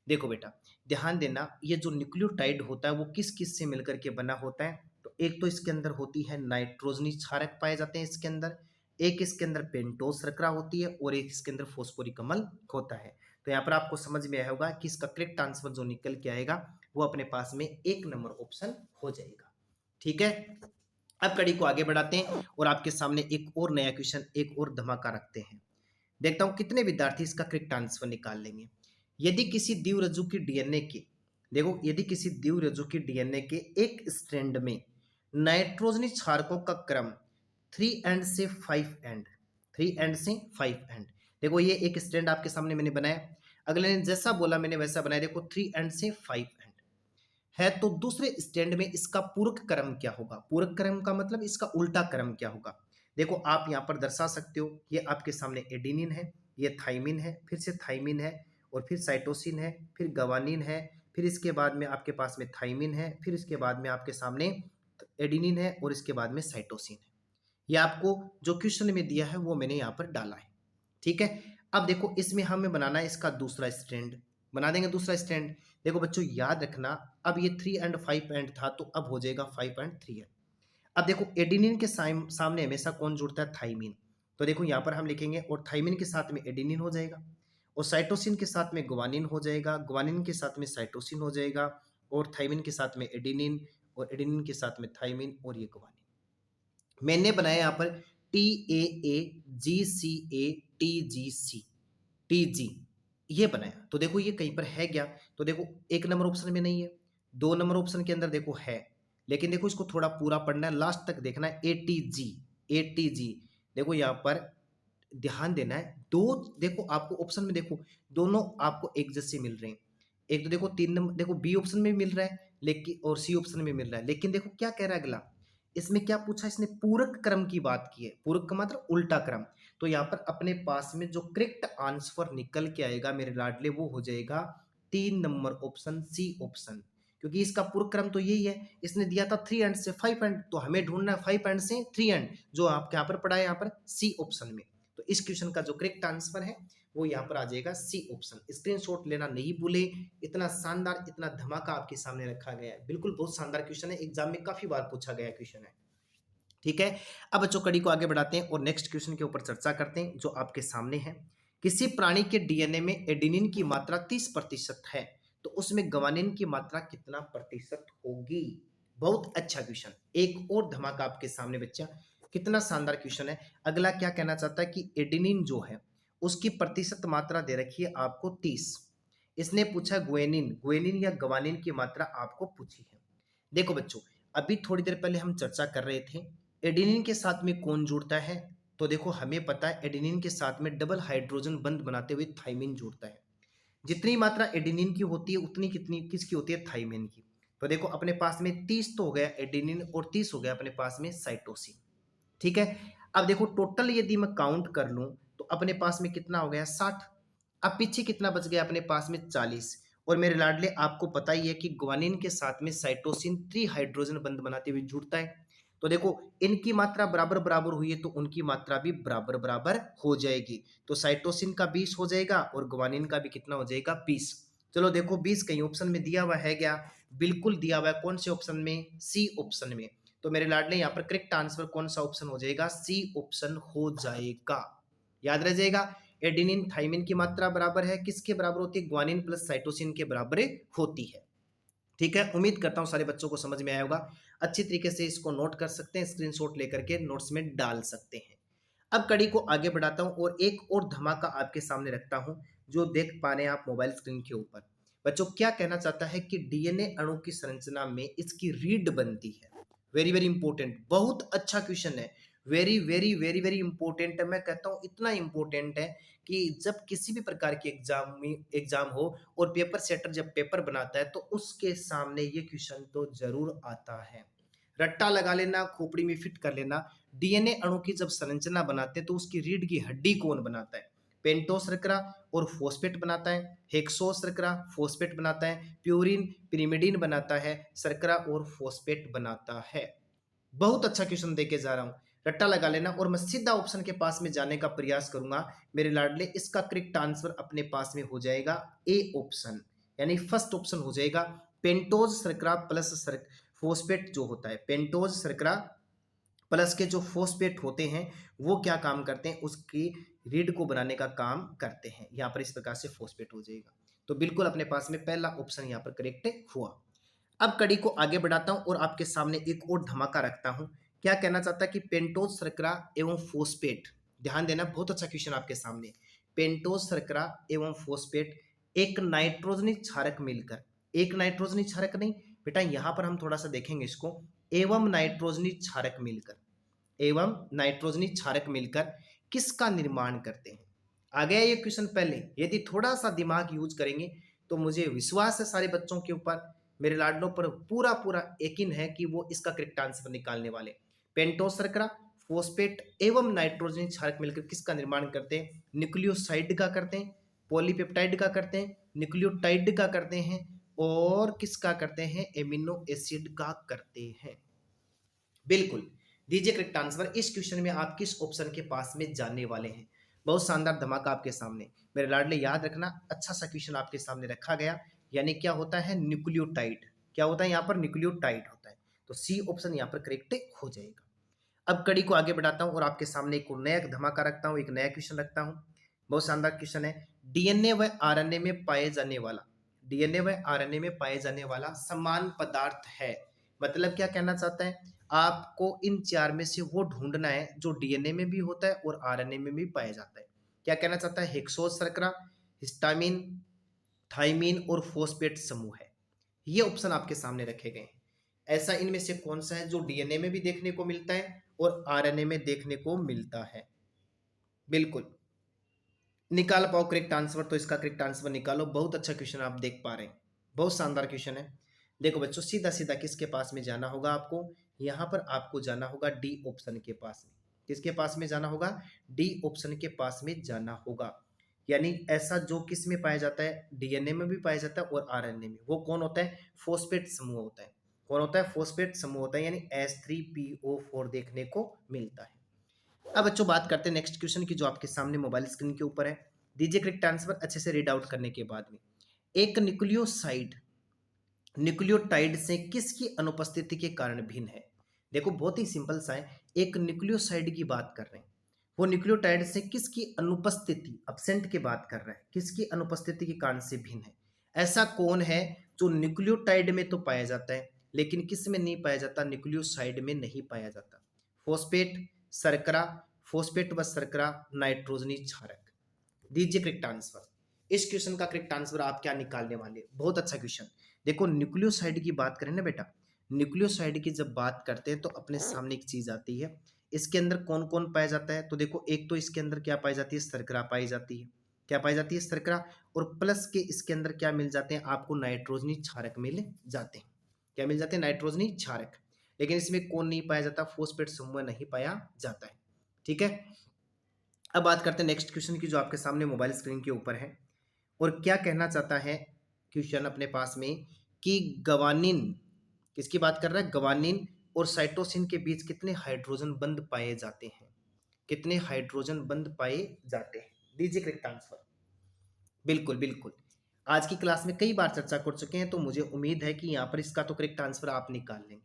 देखो बेटा ध्यान देना, ये जो न्यूक्लियोटाइड होता है वो किस किस से मिलकर के बना होता है? तो एक तो इसके अंदर होती है नाइट्रोजनी क्षारक पाए जाते हैं इसके अंदर, एक इसके अंदर पेंटोज शर्करा होती है और एक इसके अंदर फॉस्फोरिक अम्ल होता है। तो यहाँ पर आपको समझ में आया होगा कि इसका करेक्ट आंसर जो निकल के आएगा वो अपने पास में 1 नंबर ऑप्शन हो जाएगा। ठीक है, अब कड़ी को आगे बढ़ाते हैं और आपके सामने एक और नया क्वेश्चन, एक और धमाका रखते हैं। देखता हूं कितने विद्यार्थी इसका करेक्ट आंसर निकाल लेंगे। यदि किसी द्विरज्जु की डीएनए के, देखो यदि किसी द्विरज्जु की डीएनए के एक स्ट्रैंड में नाइट्रोजनी क्षारकों का क्रम 3 एंड से 5 एंड, 3 एंड से 5 एंड, देखो ये एक स्टैंड आपके सामने मैंने बनाया, अगले ने जैसा बोला मैंने वैसा बनाया। देखो 3 एंड से 5 एंड है, तो दूसरे स्टैंड में इसका पूरक क्रम क्या होगा? पूरक क्रम का मतलब इसका उल्टा क्रम क्या होगा? देखो आप यहाँ पर दर्शा सकते हो, ये आपके सामने एडेनिन है, ये थाइमिन है, फिर से थाइमिन है, और फिर साइटोसिन है, फिर गवानिन है, फिर इसके बाद में आपके पास में थाइमिन है, फिर इसके बाद में आपके सामने एडेनिन है, और इसके बाद में साइटोसिन है। ये आपको जो क्वेश्चन में दिया है वो मैंने यहाँ पर डाला है। ठीक है, अब देखो इसमें हमें बनाना है इसका दूसरा स्टैंड, बना देंगे दूसरा स्टैंड। देखो बच्चों याद रखना, अब ये 3 एंड 5 एंड था, तो अब हो जाएगा 5 एंड 3 एंड। अब देखो एडेनिन के सामने हमेशा कौन जुड़ता है? थाइमिन। तो देखो यहाँ पर हम लिखेंगे, और थाइमिन के साथ में एडेनिन हो जाएगा, और साइटोसिन के साथ में ग्वानिन हो जाएगा, ग्वानिन के साथ में साइटोसिन हो जाएगा, और थाइमिन के साथ में एडेनिन, और एडेनिन के साथ में थाइमिन, और ये ग्वानिन। मैंने बनाया यहाँ पर TAA GCA TG ये बनाया, तो देखो ये कहीं पर है क्या? तो देखो 1 नंबर ऑप्शन में नहीं है, 2 नंबर ऑप्शन के अंदर देखो है, लेकिन देखो इसको थोड़ा पूरा पढ़ना है, लास्ट तक देखना है। ATG देखो यहाँ पर ध्यान देना है। दो देखो आपको ऑप्शन में देखो दोनों आपको एक जैसे मिल रहे हैं। एक तो देखो 3 नंबर देखो बी ऑप्शन में मिल रहा है, लेकिन और सी ऑप्शन में मिल रहा है, लेकिन देखो क्या कह रहा है अगला, इसमें क्या पूछा, इसने पूरक क्रम की बात की है। पूरक का मतलब उल्टा क्रम। तो यहाँ पर अपने पास में जो करेक्ट आंसर निकल के आएगा मेरे लाडले, वो हो जाएगा 3 नंबर ऑप्शन, सी ऑप्शन। क्योंकि इसका पूरक क्रम तो यही है, इसने दिया था 3 एंड से 5 एंड, तो हमें ढूंढना है 5 एंड से 3 एंड, जो आपके यहाँ पर पढ़ा है यहाँ पर सी ऑप्शन में। तो इस क्वेश्चन का जो करेक्ट आंसर है वो यहाँ पर आ जाएगा सी ऑप्शन। स्क्रीनशॉट लेना नहीं भूले, इतना शानदार इतना धमाका आपके सामने रखा गया है, बिल्कुल बहुत शानदार क्वेश्चन है, एग्जाम में काफी बार पूछा गया क्वेश्चन है। ठीक है, अब बच्चों कड़ी को आगे बढ़ाते हैं और नेक्स्ट क्वेश्चन के ऊपर चर्चा करते हैं जो आपके सामने है। किसी प्राणी के डीएनए में एडेनिन की मात्रा 30% है, तो उसमें ग्वानिन की मात्रा कितना प्रतिशत होगी? बहुत अच्छा क्वेश्चन, एक और धमाका आपके सामने बच्चा, कितना शानदार क्वेश्चन है। अगला क्या कहना चाहता है कि एडेनिन जो है उसकी प्रतिशत मात्रा दे रखी है आपको 30, इसने पूछा ग्वेनिन ग्वेनिन या ग्वानिन की मात्रा आपको पूछी है। देखो बच्चों, अभी थोड़ी देर पहले हम चर्चा कर रहे थे एडेनिन के साथ में कौन जुड़ता है, तो देखो हमें पता है एडेनिन के साथ में डबल हाइड्रोजन बंध बनाते हुए थाइमिन जुड़ता है। जितनी मात्रा एडेनिन की होती है उतनी कितनी किसकी होती है? थाइमिन की। तो देखो अपने पास में 30 तो हो गया एडेनिन, और 30 हो गया अपने पास में साइटोसिन। ठीक है, अब देखो टोटल यदि मैं काउंट कर लूं तो अपने पास में कितना हो गया? 60। अब पीछे कितना बच गया अपने पास में? 40। और मेरे लाडले आपको पता ही है कि ग्वानिन के साथ में साइटोसिन 3 हाइड्रोजन बंध बनाते हुए जुड़ता है। तो देखो इनकी मात्रा बराबर बराबर हुई है, तो उनकी मात्रा भी बराबर बराबर हो जाएगी। तो साइटोसिन का 20 हो जाएगा और ग्वानिन का भी कितना हो जाएगा? 20। चलो देखो 20 कहीं ऑप्शन में दिया हुआ है क्या? बिल्कुल दिया हुआ है। कौन से ऑप्शन में? सी ऑप्शन में। तो मेरे लाडले यहाँ पर करेक्ट आंसर कौन सा ऑप्शन हो जाएगा? सी ऑप्शन हो जाएगा। याद रह जाएगा, एडेनिन थाइमिन की मात्रा बराबर है किसके बराबर होती है? ग्वानिन प्लस साइटोसिन के बराबर होती है। ठीक है, उम्मीद करता हूं सारे बच्चों को समझ में आया होगा। अच्छी तरीके से इसको नोट कर सकते हैं, स्क्रीनशॉट लेकर के नोट्स में डाल सकते हैं। अब कड़ी को आगे बढ़ाता हूं और एक और धमाका आपके सामने रखता हूं जो देख पा रहे हैं आप मोबाइल स्क्रीन के ऊपर। बच्चों क्या कहना चाहता है कि डीएनए अणु की संरचना में इसकी रीड बनती है। वेरी वेरी इंपॉर्टेंट, बहुत अच्छा क्वेश्चन है। Very very very very important है, मैं कहता हूं इतना इंपॉर्टेंट है कि जब किसी भी प्रकार की एग्जाम हो और पेपर सेटर जब पेपर बनाता है तो उसके सामने ये क्वेश्चन तो जरूर आता है। रट्टा लगा लेना, खोपड़ी में फिट कर लेना। डीएनए अणु की जब संरचना बनाते हैं तो उसकी रीढ़ की हड्डी कौन बनाता है? पेंटोस शर्करा और फॉस्फेट बनाता है, हेक्सोस शर्करा फॉस्फेट बनाता है, प्यूरिन पिरिमिडीन बनाता है, शर्करा और फॉस्फेट बनाता है। बहुत अच्छा क्वेश्चन देके जा रहा हूं, रट्टा लगा लेना और मैं सीधा ऑप्शन के पास में जाने का प्रयास करूंगा। मेरे लाडले इसका करेक्ट आंसर अपने पास में हो जाएगा ए ऑप्शन, यानी फर्स्ट ऑप्शन हो जाएगा। पेंटोज शर्करा प्लस फॉस्फेट जो होता है, पेंटोज शर्करा प्लस के जो फॉस्फेट होते हैं वो क्या काम करते हैं? उसकी रीढ़ को बनाने का काम करते हैं। यहाँ पर इस प्रकार से फॉस्फेट हो जाएगा। तो बिल्कुल अपने पास में पहला ऑप्शन यहाँ पर करेक्ट हुआ। अब कड़ी को आगे बढ़ाता हूं और आपके सामने एक और धमाका रखता हूं। क्या कहना चाहता है कि पेंटोज शर्करा एवं फॉस्फेट, ध्यान देना बहुत अच्छा क्वेश्चन आपके सामने। पेंटोज शर्करा एवं फॉस्फेट एक नाइट्रोजनी क्षारक मिलकर, एक नाइट्रोजनी क्षारक नहीं बेटा, यहां पर हम थोड़ा सा देखेंगे इसको, एवं नाइट्रोजनी क्षारक मिलकर, एवं नाइट्रोजनी क्षारक मिलकर किसका निर्माण करते हैं? आ गया ये क्वेश्चन पहले? यदि थोड़ा सा दिमाग यूज करेंगे तो मुझे विश्वास है सारे बच्चों के ऊपर, मेरे लाडलों पर पूरा पूरा यकीन है कि वो इसका करेक्ट आंसर निकालने वाले। पेंटोस शर्करा, फोस्फेट एवं नाइट्रोजन क्षारक मिलकर किसका निर्माण करते हैं? न्यूक्लियोसाइड का करते हैं, पॉलीपेप्टाइड का करते हैं, न्यूक्लियोटाइड का करते हैं और किसका करते हैं? एमिनो एसिड का करते हैं। बिल्कुल। दीजिए करेक्ट आंसर। इस क्वेश्चन में आप किस ऑप्शन के पास में जाने वाले हैं? बहुत शानदार धमाका आपके सामने। मेरे लाडले याद रखना, अच्छा सा क्वेश्चन आपके सामने रखा गया। यानी क्या होता है? न्यूक्लियोटाइड। क्या होता है यहाँ पर? न्यूक्लियोटाइड होता है। तो सी ऑप्शन यहाँ पर करेक्ट हो जाएगा। अब कड़ी को आगे बढ़ाता हूँ और आपके सामने एक और नया धमाका रखता हूँ, एक नया क्वेश्चन रखता हूँ। बहुत शानदार क्वेश्चन है। डीएनए व आरएनए में पाए जाने वाला, डीएनए व आरएनए में पाए जाने वाला समान पदार्थ है। मतलब क्या कहना चाहता है? आपको इन चार में से वो ढूंढना है जो डीएनए में भी होता है और आरएनए में भी पाया जाता है। क्या कहना चाहता है? हेक्सोस शर्करा, हिस्टामिन, थाइमिन और फोस्फेट समूह है। ये ऑप्शन आपके सामने रखे गए हैं। ऐसा इनमें से कौन सा है जो डीएनए में भी देखने को मिलता है और आरएनए में देखने को मिलता है? बिल्कुल। निकाल पाओ करेक्ट आंसर तो इसका करेक्ट आंसर निकालो। बहुत अच्छा क्वेश्चन आप देख पा रहे हैं, बहुत शानदार क्वेश्चन है। देखो बच्चों, सीधा सीधा किसके पास में जाना होगा आपको? यहाँ पर आपको जाना होगा डी ऑप्शन के पास में। किसके पास में जाना होगा? डी ऑप्शन के पास में जाना होगा। यानी ऐसा जो किस में पाया जाता है? डीएनए में भी पाया जाता है और आरएनए में। वो कौन होता है? फोस्फेट समूह होता है। कौन होता है? फोस्फेट समूह होता है, यानी H3PO4 देखने को मिलता है। अब बच्चों बात करते हैं नेक्स्ट क्वेश्चन की, जो आपके सामने मोबाइल स्क्रीन के ऊपर है। दीजिए करेक्ट आंसर अच्छे से रीड आउट करने के बाद में। एक न्यूक्लियोसाइड न्यूक्लियोटाइड से किसकी अनुपस्थिति के कारण भिन्न है? देखो बहुत ही सिंपल सा है। एक न्यूक्लियोसाइड की बात कर रहे हैं, वो न्यूक्लियोटाइड से किसकी अनुपस्थिति, अब्सेंट की बात कर रहा है, किसकी अनुपस्थिति के कारण से भिन्न है? ऐसा कौन है जो न्यूक्लियोटाइड में तो पाया जाता है लेकिन किस में नहीं पाया जाता? न्यूक्लियोसाइड में नहीं पाया जाता। फोस्फेट, शर्करा, फोस्फेट व शर्करा, नाइट्रोजनी क्षारक। दीजिए करेक्ट आंसर। इस क्वेश्चन का करेक्ट आंसर आप क्या निकालने वाले? बहुत अच्छा क्वेश्चन। देखो न्यूक्लियोसाइड की बात करें ना बेटा, न्यूक्लियोसाइड की जब बात करते हैं तो अपने सामने एक चीज आती है। इसके अंदर कौन कौन पाया जाता है? तो देखो एक तो इसके अंदर क्या पाई जाती है? शर्करा पाई जाती है। क्या पाई जाती है? शर्करा। और प्लस के इसके अंदर क्या मिल जाते हैं आपको? नाइट्रोजनी क्षारक मिल जाते हैं। क्या मिल जाते हैं? नाइट्रोजनी क्षारक। लेकिन इसमें कौन नहीं पाया जाता? फोस्फेट समूह नहीं पाया जाता है। ठीक है। अब बात करते हैं नेक्स्ट क्वेश्चन की, जो आपके सामने मोबाइल स्क्रीन के ऊपर है। और क्या कहना चाहता है क्वेश्चन अपने पास में कि गवानिन, किसकी बात कर रहा है? गवानिन और साइटोसिन के बीच कितने हाइड्रोजन बंध पाए जाते हैं? कितने हाइड्रोजन बंध पाए जाते हैं? दीजिए करेक्ट आंसर। बिल्कुल बिल्कुल। आज की क्लास में कई बार चर्चा कर चुके हैं, तो मुझे उम्मीद है कि यहाँ पर इसका तो करेक्ट आंसर आप निकाल लेंगे।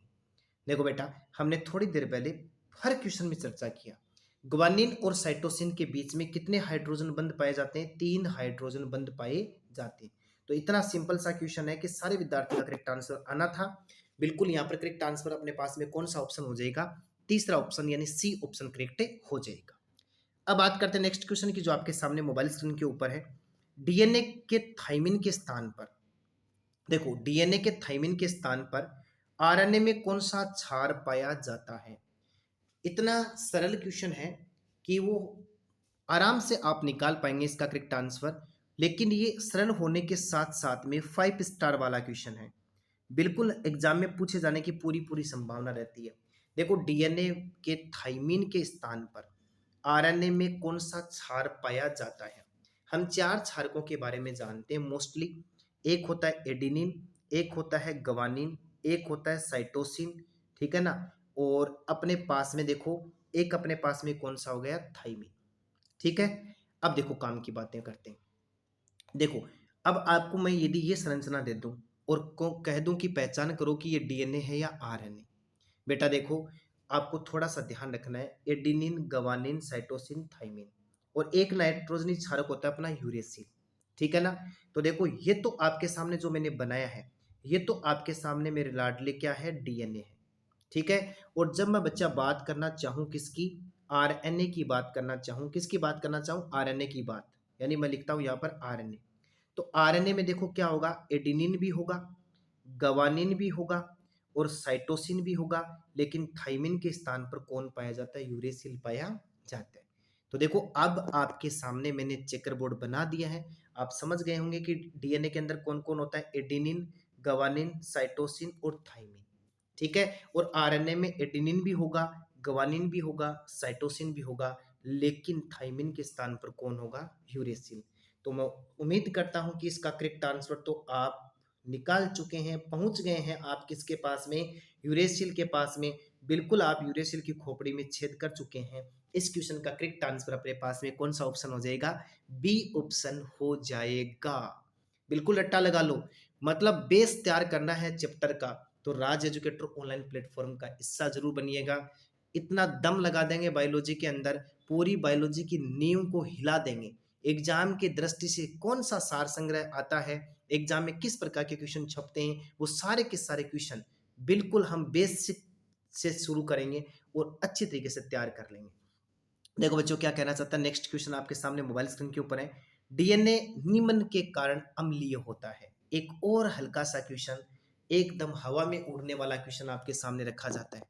देखो बेटा, हमने थोड़ी देर पहले हर क्वेश्चन में चर्चा किया। ग्वानिन और साइटोसिन के बीच में कितने हाइड्रोजन बंध पाए जाते हैं? 3 हाइड्रोजन बंध पाए जाते हैं। तो इतना सिंपल सा क्वेश्चन है कि सारे विद्यार्थियों का करेक्ट आंसर आना था। बिल्कुल यहाँ पर करेक्ट आंसर अपने पास में कौन सा ऑप्शन हो जाएगा? तीसरा ऑप्शन, यानी सी ऑप्शन करेक्ट हो जाएगा। अब बात करते हैं नेक्स्ट क्वेश्चन की, जो आपके सामने मोबाइल स्क्रीन के ऊपर है। डीएनए के थाइमिन के स्थान पर, देखो डीएनए के थाइमिन के स्थान पर आरएनए में कौन सा क्षार पाया जाता है? इतना सरल क्वेश्चन है कि वो आराम से आप निकाल पाएंगे इसका करेक्ट आंसर। लेकिन ये सरल होने के साथ साथ में 5 स्टार वाला क्वेश्चन है। बिल्कुल एग्जाम में पूछे जाने की पूरी पूरी संभावना रहती है। देखो डीएनए के थाइमिन के स्थान पर आरएनए में कौन सा क्षार पाया जाता है? हम 4 क्षारकों के बारे में जानते हैं मोस्टली। एक होता है एडिनिन, एक होता है गवानिन, एक होता है साइटोसिन, ठीक है ना। और अपने पास में देखो, एक अपने पास में कौन सा हो गया? थाइमिन। ठीक है। अब देखो काम की बातें करते हैं। देखो, अब आपको मैं यदि ये संरचना दे दूं और को कह दूं कि पहचान करो कि ये डीएनए है या आरएनए। बेटा देखो, आपको थोड़ा सा ध्यान रखना है। एडिनिन, गवानिन, साइटोसिन, थाइमिन और एक नाइट्रोजनी क्षारक होता है अपना यूरेसिल। ठीक है ना। तो देखो ये तो आपके सामने जो मैंने बनाया है, ये तो आपके सामने मेरे लाडले क्या है? डीएनए है। ठीक है। और जब मैं बच्चा बात करना चाहूँ किसकी? आरएनए की बात करना चाहूँ, किसकी बात करना चाहूँ? आरएनए की बात। यानी मैं लिखता हूँ यहाँ पर आरएनए। तो आरएनए में देखो क्या होगा? एडिनिन भी होगा, गवानिन भी होगा और साइटोसिन भी होगा। लेकिन थाइमिन के स्थान पर कौन पाया जाता है? यूरेसिल पाया जाता है। तो देखो अब आपके सामने मैंने चेकर बोर्ड बना दिया है। आप समझ गए होंगे कि डीएनए के अंदर कौन-कौन होता है, एडेनिन, ग्वानिन, साइटोसिन और थाइमिन, ठीक है? और आरएनए में एडेनिन भी होगा, ग्वानिन भी होगा, साइटोसिन भी होगा, लेकिन थाइमिन के स्थान पर कौन होगा? यूरेसिल। तो मैं उम्मीद करता हूँ कि इसका करेक्ट आंसर तो आप निकाल चुके हैं, पहुँच गए हैं आप किसके पास में? यूरेसिल के पास में। बिल्कुल आप यूरेसिल की खोपड़ी में छेद कर चुके हैं। इस क्वेश्चन का करेक्ट आंसर अपने पास में कौन सा ऑप्शन हो जाएगा? बी ऑप्शन हो जाएगा। बिल्कुल रट्टा लगा लो, मतलब बेस तैयार करना है चैप्टर का, तो राज एजुकेटर ऑनलाइन प्लेटफॉर्म का हिस्सा जरूर बनिएगा। इतना दम लगा देंगे बायोलॉजी के अंदर, पूरी बायोलॉजी की नींव को हिला देंगे। एग्जाम की दृष्टि से कौन सा सार संग्रह आता है, एग्जाम में किस प्रकार के क्वेश्चन छपते हैं, वो सारे के सारे क्वेश्चन बिल्कुल हम बेसिक से शुरू करेंगे और अच्छी तरीके से तैयार कर लेंगे। देखो बच्चों क्या कहना चाहता है, नेक्स्ट क्वेश्चन आपके सामने मोबाइल स्क्रीन के ऊपर है। डीएनए निम्न के कारण अम्लीय होता है। एक और हल्का सा क्वेश्चन, एकदम हवा में उड़ने वाला क्वेश्चन आपके सामने रखा जाता है।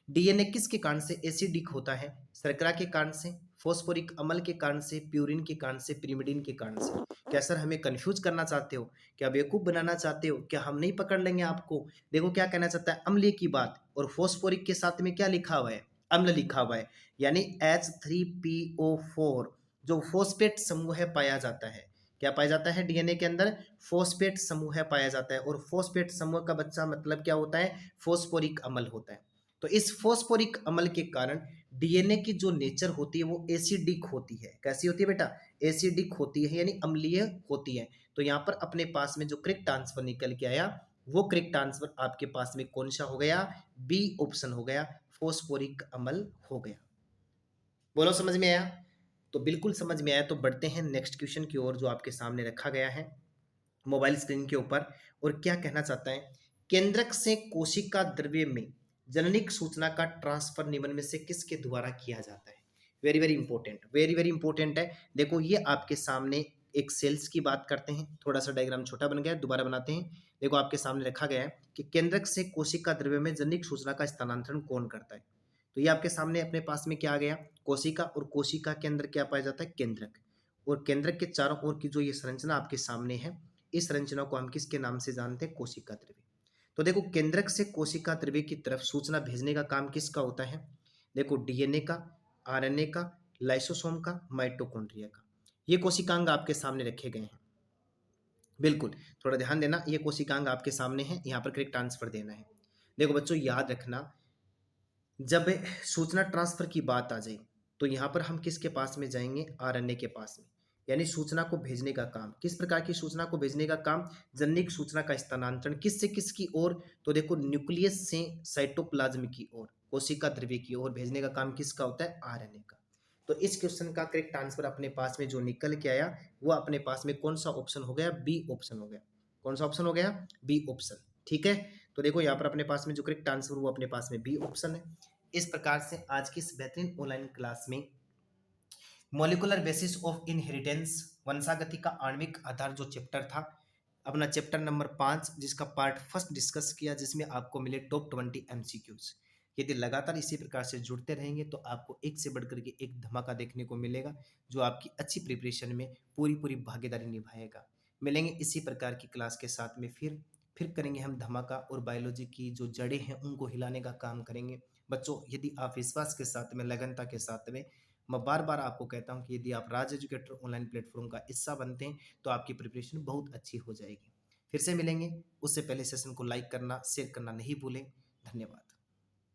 डीएनए किसके कारण से एसिडिक होता है? शर्करा के कारण से, फोस्फोरिक अम्ल के कारण से, प्यूरिन के कारण से, पिरिमिडिन के कारण से। क्या सर हमें कंफ्यूज करना चाहते हो? क्या बेवकूफ बनाना चाहते हो? क्या हम नहीं पकड़ लेंगे आपको? देखो क्या कहना चाहता है, अम्लीय की बात, और फोस्फोरिक के साथ में क्या लिखा हुआ है? अम्ल लिखा हुआ है, यानी H3PO4 जो फोस्फेट समूह है पाया जाता है। क्या पाया जाता है? डीएनए के अंदर फोस्फेट समूह है पाया जाता है, और फोस्फेट समूह का बच्चा मतलब क्या होता है? फोस्फोरिक अम्ल होता है। तो इस फोस्फोरिक अम्ल के कारण डीएनए की जो नेचर होती है वो एसिडिक होती है। कैसी होती है बेटा? एसिडिक होती है, यानी अम्लीय होती है। तो यहाँ पर अपने पास में जो करेक्ट आंसर निकल के आया, वो करेक्ट आंसर आपके पास में कौन सा हो गया? बी ऑप्शन हो गया, फोस्फोरिक अम्ल हो गया। बोलो समझ में आया? तो बिल्कुल समझ में आया, तो बढ़ते हैं नेक्स्ट क्वेश्चन की ओर जो आपके सामने रखा गया है मोबाइल स्क्रीन के ऊपर। और क्या कहना चाहता है, केंद्रक से कोशिका द्रव्य में जननिक सूचना का ट्रांसफर निम्न में से किसके द्वारा किया जाता है? Very very important, very very important है। देखो ये आपके सामने एक सेल्स की बात करते हैं, थोड़ा सा डायग्राम छोटा बन गया है, दोबारा बनाते हैं। देखो आपके सामने रखा गया है कि केंद्रक से कोशिका द्रव्य में जननिक सूचना का स्थानांतरण कौन करता है? तो ये आपके सामने अपने पास में क्या आ गया? कोशिका, और कोशिका के अंदर क्या पाया जाता है? केंद्रक। और केंद्रक के चारों ओर की जो ये संरचना आपके सामने है, इस संरचना को हम किसके नाम से जानते हैं? कोशिका द्रव्य। तो देखो केंद्रक से कोशिका द्रव्य की तरफ सूचना भेजने का काम किसका होता है? देखो डीएनए का, आरएनए का, लाइसोसोम का, माइटोकॉन्ड्रिया का। ये कोशिकांग आपके सामने रखे गए हैं। बिल्कुल, थोड़ा ध्यान देना, ये कोशिकांग आपके सामने है, यहाँ पर करेक्ट आंसर देना है। देखो बच्चों याद रखना, जब सूचना ट्रांसफर की बात आ जाए तो यहाँ पर हम किसके पास में जाएंगे? आरएनए के पास में। यानी सूचना को भेजने का काम, किस प्रकार की सूचना को भेजने का काम? जननिक सूचना का स्थानांतरण किस से किसकी ओर? तो देखो न्यूक्लियस से साइटोप्लाज्म की ओर, कोशिका द्रव्य की ओर भेजने का काम किसका होता है? आरएनए का। तो इस क्वेश्चन का करेक्ट आंसर अपने पास में जो निकल के आया, वो अपने पास में कौन सा ऑप्शन हो गया? बी ऑप्शन हो गया। कौन सा ऑप्शन हो गया? B option. ठीक है, तो देखो यहाँ पर अपने पास में जो करेक्ट आंसर वो अपने पास में बी ऑप्शन है। इस प्रकार से आज की इस बेहतरीन ऑनलाइन क्लास में मॉलिकुलर बेसिस ऑफ इनहेरिटेंस, वंशागति का आणविक आधार जो चैप्टर था, अपना चैप्टर नंबर 5 जिसका पार्ट फर्स्ट डिस्कस किया, जिसमें आपको मिले टॉप 20 एमसीक्यूज। यदि लगातार इसी प्रकार से जुड़ते रहेंगे तो आपको एक से बढ़कर के एक धमाका देखने को मिलेगा, जो आपकी अच्छी प्रिपरेशन में पूरी पूरी भागीदारी निभाएगा। मिलेंगे इसी प्रकार की क्लास के साथ में, फिर करेंगे हम धमाका, और बायोलॉजी की जो जड़ें हैं उनको हिलाने का काम करेंगे। बच्चों यदि आप विश्वास के साथ में, लगनता के साथ में, मैं बार बार आपको कहता हूं कि यदि आप राज एजुकेटर ऑनलाइन प्लेटफॉर्म का हिस्सा बनते हैं तो आपकी प्रिपरेशन बहुत अच्छी हो जाएगी। फिर से मिलेंगे, उससे पहले सेशन को लाइक करना, शेयर करना नहीं भूलें। धन्यवाद।